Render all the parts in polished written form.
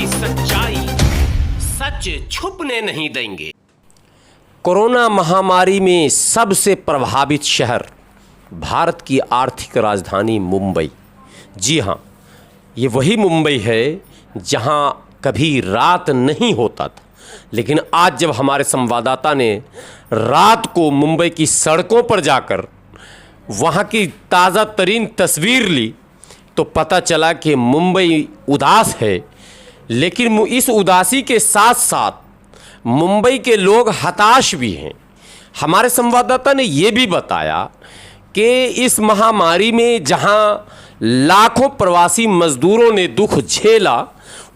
की सच्चाई सच छुपने नहीं देंगे। कोरोना महामारी में सबसे प्रभावित शहर भारत की आर्थिक राजधानी मुंबई। जी हाँ, ये वही मुंबई है जहाँ कभी रात नहीं होता था, लेकिन आज जब हमारे संवाददाता ने रात को मुंबई की सड़कों पर जाकर वहाँ की ताज़ा तरीन तस्वीर ली तो पता चला कि मुंबई उदास है। लेकिन इस उदासी के साथ साथ मुंबई के लोग हताश भी हैं। हमारे संवाददाता ने ये भी बताया कि इस महामारी में जहां लाखों प्रवासी मजदूरों ने दुख झेला,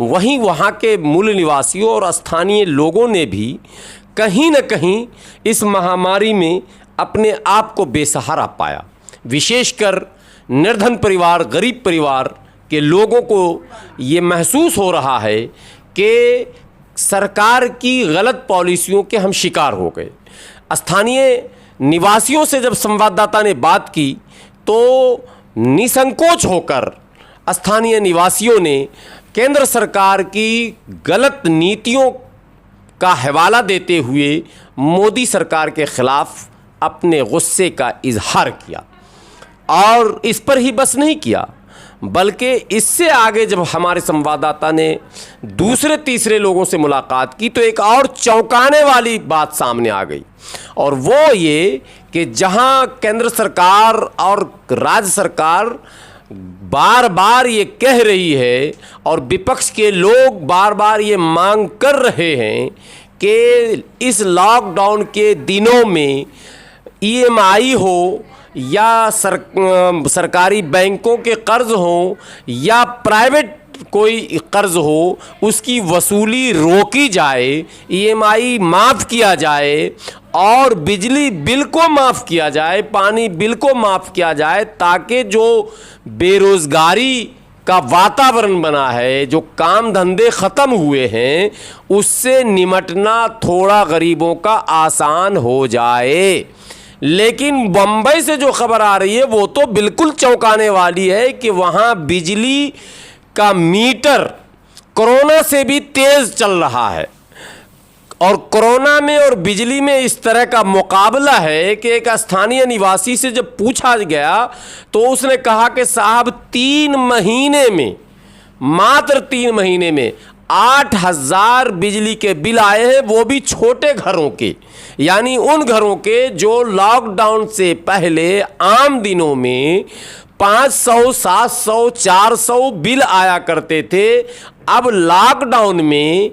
वहीं वहां के मूल निवासियों और स्थानीय लोगों ने भी कहीं न कहीं इस महामारी में अपने आप को बेसहारा पाया। विशेषकर निर्धन परिवार, गरीब परिवार के लोगों को ये महसूस हो रहा है कि सरकार की गलत पॉलिसियों के हम शिकार हो गए। स्थानीय निवासियों से जब संवाददाता ने बात की तो निसंकोच होकर स्थानीय निवासियों ने केंद्र सरकार की गलत नीतियों का हवाला देते हुए मोदी सरकार के खिलाफ अपने गुस्से का इजहार किया। और इस पर ही बस नहीं किया, बल्कि इससे आगे जब हमारे संवाददाता ने दूसरे तीसरे लोगों से मुलाकात की तो एक और चौंकाने वाली बात सामने आ गई, और वो ये कि जहां केंद्र सरकार और राज्य सरकार बार बार ये कह रही है और विपक्ष के लोग बार बार ये मांग कर रहे हैं कि इस लॉकडाउन के दिनों में ईएमआई हो या सरकारी बैंकों के कर्ज हो या प्राइवेट कोई कर्ज हो, उसकी वसूली रोकी जाए, ईएमआई माफ़ किया जाए और बिजली बिल को माफ़ किया जाए, पानी बिल को माफ़ किया जाए, ताकि जो बेरोज़गारी का वातावरण बना है, जो काम धंधे ख़त्म हुए हैं, उससे निमटना थोड़ा गरीबों का आसान हो जाए। लेकिन बम्बई से जो खबर आ रही है वो तो बिल्कुल चौंकाने वाली है कि वहाँ बिजली का मीटर कोरोना से भी तेज़ चल रहा है। और कोरोना में और बिजली में इस तरह का मुकाबला है कि एक स्थानीय निवासी से जब पूछा गया तो उसने कहा कि साहब 3 महीने में, मात्र 3 महीने में 8,000 बिजली के बिल आए हैं, वो भी छोटे घरों के, यानी उन घरों के जो लॉकडाउन से पहले आम दिनों में 500, 700, 400 बिल आया करते थे। अब लॉकडाउन में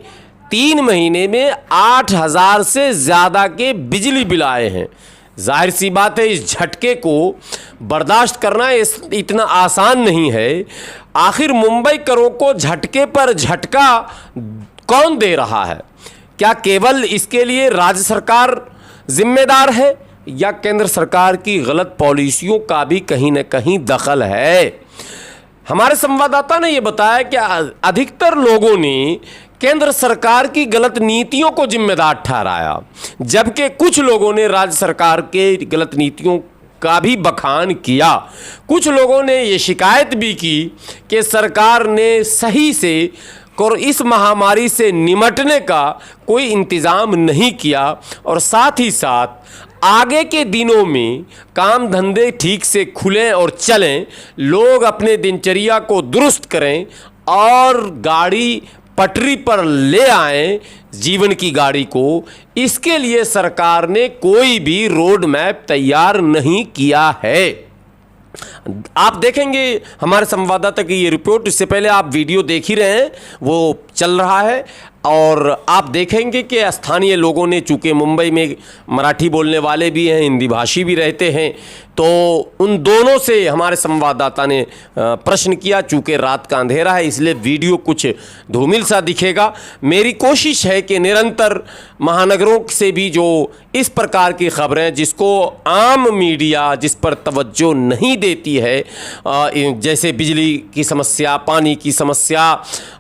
3 महीने में 8,000 से ज़्यादा के बिजली बिल आए हैं। जाहिर सी बात है इस झटके को बर्दाश्त करना इतना आसान नहीं है। आखिर मुंबई करों को झटके पर झटका कौन दे रहा है? क्या केवल इसके लिए राज्य सरकार जिम्मेदार है या केंद्र सरकार की गलत पॉलिसियों का भी कहीं न कहीं दखल है? हमारे संवाददाता ने यह बताया कि अधिकतर लोगों ने केंद्र सरकार की गलत नीतियों को जिम्मेदार ठहराया, जबकि कुछ लोगों ने राज्य सरकार के गलत नीतियों का भी बखान किया। कुछ लोगों ने ये शिकायत भी की कि सरकार ने सही से इस महामारी से निमटने का कोई इंतज़ाम नहीं किया, और साथ ही साथ आगे के दिनों में काम धंधे ठीक से खुलें और चलें, लोग अपने दिनचर्या को दुरुस्त करें और गाड़ी पटरी पर ले आएं, जीवन की गाड़ी को। इसके लिए सरकार ने कोई भी रोड मैप तैयार नहीं किया है। आप देखेंगे हमारे संवाददाता की ये रिपोर्ट, इससे पहले आप वीडियो देख ही रहे हैं, वो चल रहा है, और आप देखेंगे कि स्थानीय लोगों ने, चूँकि मुंबई में मराठी बोलने वाले भी हैं, हिंदी भाषी भी रहते हैं, तो उन दोनों से हमारे संवाददाता ने प्रश्न किया। चूँकि रात का अंधेरा है इसलिए वीडियो कुछ धूमिल सा दिखेगा। मेरी कोशिश है कि निरंतर महानगरों से भी जो इस प्रकार की खबरें जिसको आम मीडिया जिस पर तवज्जो नहीं देती है, जैसे बिजली की समस्या, पानी की समस्या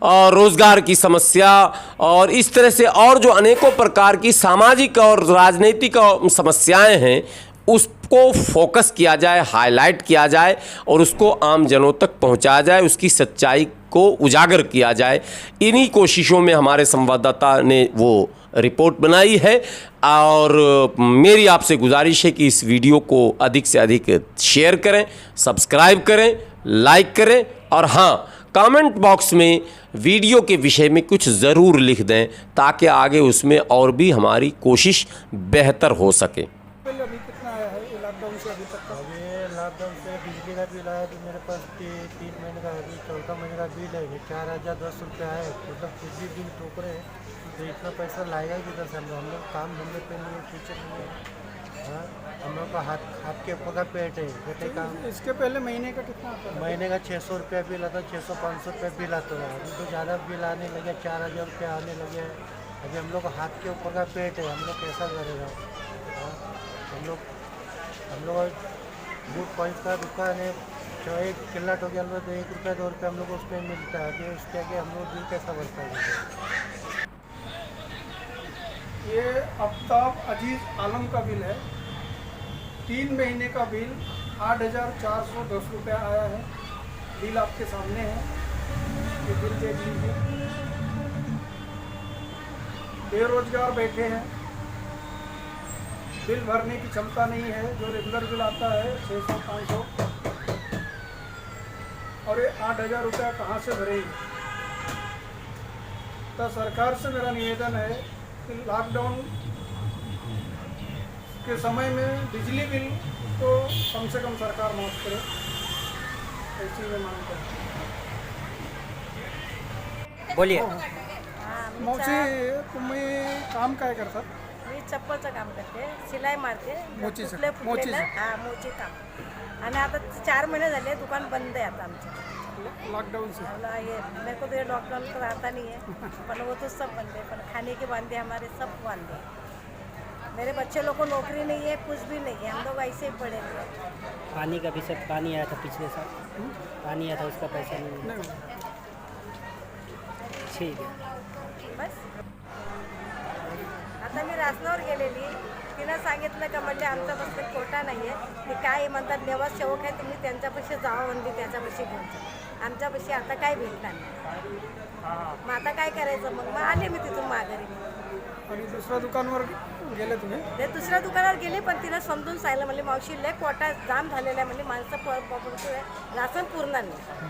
और रोज़गार की समस्या और इस तरह से और जो अनेकों प्रकार की सामाजिक और राजनीतिक समस्याएं हैं, उसको फोकस किया जाए, हाईलाइट किया जाए और उसको आम जनों तक पहुंचाया जाए, उसकी सच्चाई को उजागर किया जाए। इन्हीं कोशिशों में हमारे संवाददाता ने वो रिपोर्ट बनाई है और मेरी आपसे गुजारिश है कि इस वीडियो को अधिक से अधिक शेयर करें, सब्सक्राइब करें, लाइक करें और हाँ, कमेंट बॉक्स में वीडियो के विषय में कुछ ज़रूर लिख दें ताकि आगे उसमें और भी हमारी कोशिश बेहतर हो सके। अभी कितना आया है ये लॉकडाउन से अभी तक का? अभी लॉकडाउन से बिजली का बिल आया तो मेरे पास 3 महीने का अभी 4था महीने का बिल है, 4010 रुपये है। मतलब कुछ भी बिल टोक रहे हैं तो इतना पैसा लाएगा किधर से? हम लोग काम धंधे पे नहीं है, कुछ नहीं है। हाँ, हम लोग का हाथ के ऊपर का पेट है, बेटे काम। इसके पहले महीने का कितना आता था? महीने का 600 रुपया बिल आता, 600-500 रुपये बिल आता था। अभी तो ज़्यादा बिल आने लगे, 4000 रुपये आने लगे हैं। अभी हम लोग का हाथ के ऊपर का पेट है, हम लोग कैसा करेगा? हाँ, हम लोग बूट पॉइंट का दुकान है, जो एक किल्लत हो गया तो 1 रुपया 2 रुपये हम लोग को उसमें मिलता है। अभी उसके आगे हम लोग बिल कैसा भरता है? ये आफ्ताब अजीज आलम का बिल है। 3 महीने का बिल 8410 रुपया आया है। बिल आपके सामने है, ये बिल देख लीजिए। बेरोजगार बैठे हैं, बिल भरने की क्षमता नहीं है। जो रेगुलर बिल आता है 600-500 और ये 8000 रुपया कहाँ से भरेंगे? तो सरकार से मेरा निवेदन है कि लॉकडाउन के समय में बिजली बिल तो कम से कम सरकार माफ करे, ऐसी मैं मांग करता हूँ। बोलिए। मावशी, तुम्ही काम काय करता? मी चप्पलचं काम करते, शिलाई मारते, मोचीचं- फुटले फुटलेलं मोचीचं. हां मोची काम. आणि आता 4 महिने झाले दुकान बंद है आता आमचं. लॉकडाउन से मला ये मेरे को तो ये लॉकडाउन तो आता नहीं है, पर वो तो सब बंद है, पर खाने के वांदे हमारे सब वांदे हैं. मेरे बच्चे लोग को नौकरी नहीं है, कुछ भी नहीं है, हम लोग ऐसे ही पड़े हुए हैं. पानी का भी सब पानी आया था पिछले साल, पानी आया था उसका पैसा नहीं नहीं ठीक है. बस आता मी रासनावर गेलेली, तिनं सांगितलं का म्हणजे आमचा बस कोटा नाही आहे, ते काय म्हणतात नेवास सेवक आहे, तुम्ही त्यांच्यापाशी जावा म्हणजे त्याच्यापाशी घेऊन जा. आमच्यापाशी आता काय भेटणार नाही. मग आता काय करायचं? मग आले मी तिथून माघारी. आणि दुसऱ्या दुकानवर गेले तुम्ही? ते दुसऱ्या दुकानावर गेली, पण तिला समजून सांगितलं म्हणजे मावशी लय कोटा जाम झालेला आहे, म्हणजे माणसं राशन पुरणार नाही.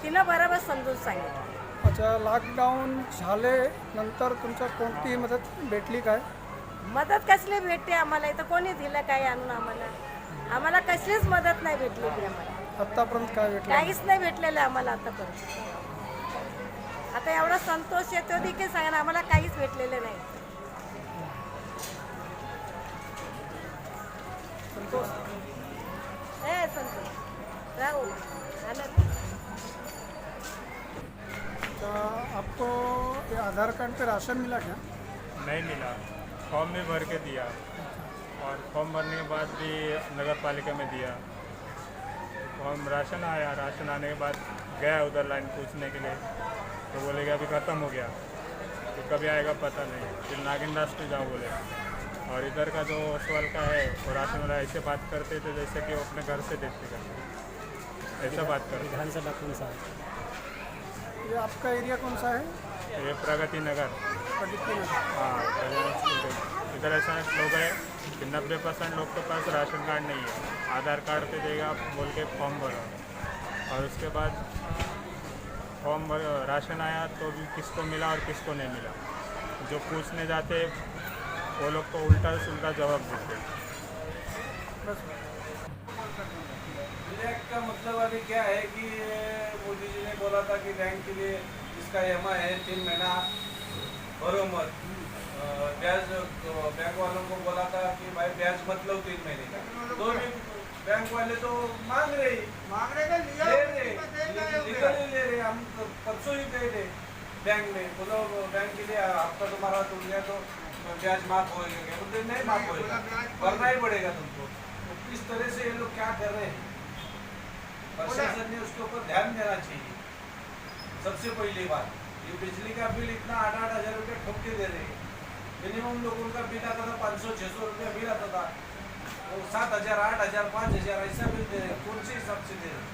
तिनं बरोबर समजून सांगितलं. अच्छा, लॉकडाऊन झाले नंतर तुमच्या कोणतीही मदत भेटली काय? मदत कसली भेटते आम्हाला? इथं कोणी दिलं काय आणून आम्हाला? आम्हाला कसलीच मदत नाही भेटलेली आम्हाला. आत्तापर्यंत काय भेटलं? काहीच नाही भेटलेलं आम्हाला आतापर्यंत. आता एवढा संतोष येतो देखील सांगा, आम्हाला काहीच भेटलेलं नाही. संतोष, ए संतोष राहू झालं. तो आपको ये आधार कार्ड पे राशन मिला क्या? नहीं मिला, फॉर्म भी भर के दिया और फॉर्म भरने के बाद भी नगर पालिका में दिया, फॉर्म राशन आया, राशन आने के बाद गया उधर लाइन पूछने के लिए तो बोले कि अभी ख़त्म हो गया, तो कभी आएगा पता नहीं. फिर नागिन दास पे जाओ बोले. और इधर का जो सवाल का है वो राशन वाला ऐसे बात करते थे जैसे कि वो अपने घर से देते करते, ऐसा बात करते. विधानसभा कौन सा है? ये आपका एरिया कौन सा है? ये प्रगति नगर. प्रगति नगर. हाँ, इधर ऐसा लोग है कि 90% लोग के पास राशन कार्ड नहीं है. आधार कार्ड पे देगा आप बोल के फॉर्म भरो और उसके बाद फॉर्म भर राशन आया तो भी किसको मिला और किसको नहीं मिला. जो पूछने जाते वो लोग तो उल्टा सुल्टा जवाब देते. विधेयक का मतलब अभी क्या है कि मोदी जी ने बोला था कि बैंक के लिए जिसका EMI है 3 महीना भरो मत. ब्याज बैंक वालों को बोला था कि भाई ब्याज मत लो 3 महीने का, तो भी बैंक वाले तो मांग रहे लीगली ले रहे. हम परसों ही गए थे बैंक में, बोलो बैंक के लिए हफ्ता तुम्हारा टूट गया तो ब्याज माफ होएगा, बोलते नहीं माफ होएगा, भरना ही पड़ेगा तुमको. तो किस तरह से ये लोग क्या कर रहे हैं? प्रशासन ने उसके ऊपर ध्यान देना चाहिए. सबसे पहली बात, ये बिजली का बिल इतना 8-8 हज़ार रुपये ठोक के दे रहे हैं. मिनिमम लोगों का बिल आता था 500-600 रुपया बिल आता था. वो 7,000 8,000 5,000 ऐसा बिल दे रहे हैं। कौन से हिसाब से दे रहे हैं?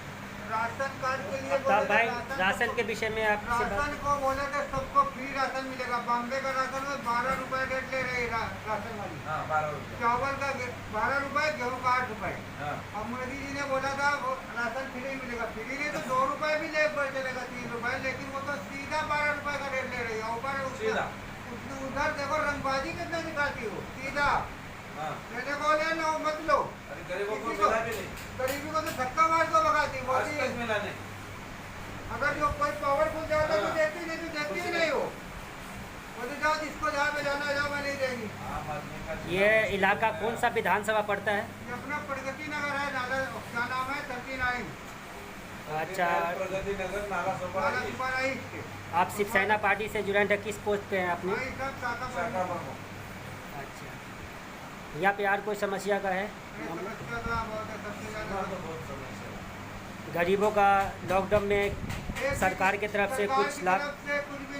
राशन कार्ड के लिए तो बोले भाई थे राशन के विषय में आपसे राशन बात को बोले थे सबको फ्री राशन मिलेगा। बॉम्बे का राशन में 12 रुपए रेट ले रही राशन वाली। हाँ 12 रुपये। चावल का 12 रुपए, गेहूँ का 8 रुपए। हाँ अब मोदी जी ने बोला था वो राशन फ्री मिलेगा। फ्री नहीं तो 2 रुपए भी ले चलेगा 3 रुपए, लेकिन वो तो सीधा 12 रुपए का रेट ले रही है। ऊपर सीधा। उधर देखो रंगबाजी कितना दिखाती हो, सीधा हाँ। मैंने को ले लो मत लो। अरे गरीबों को किसी मिला भी नहीं। गरीबी को तो धक्का मार दो भगाती आज मोदी। तक मिला नहीं। अगर जो कोई पावरफुल जाता तो हाँ। देती नहीं, तो देती ही नहीं हो। वो तो जाओ जिसको जहाँ पे जाना है जाओ, मैं नहीं देंगी। आम आदमी का ये इलाका कौन सा विधानसभा पड़ता है? ये अपना प्रगति नगर है, नाला क्या नाम है 39 अच्छा। प्रगति नगर नाला सोपारा नाला की सुपारा ईस्ट। आप शिवसेना पार्टी से जुड़े हैं, किस पोस्ट पे हैं आपने? भाई सब शाखा शाखा पर प्रमुख। अच्छा, यहाँ पे यार कोई समस्या का है? समस्या तो बहुत है, सबसे यहाँ ज्यादा तो बहुत समस्या है। गरीबों का लॉकडाउन में एक सरकार की तरफ से सरकार कुछ की लाभ? तरफ से कुछ भी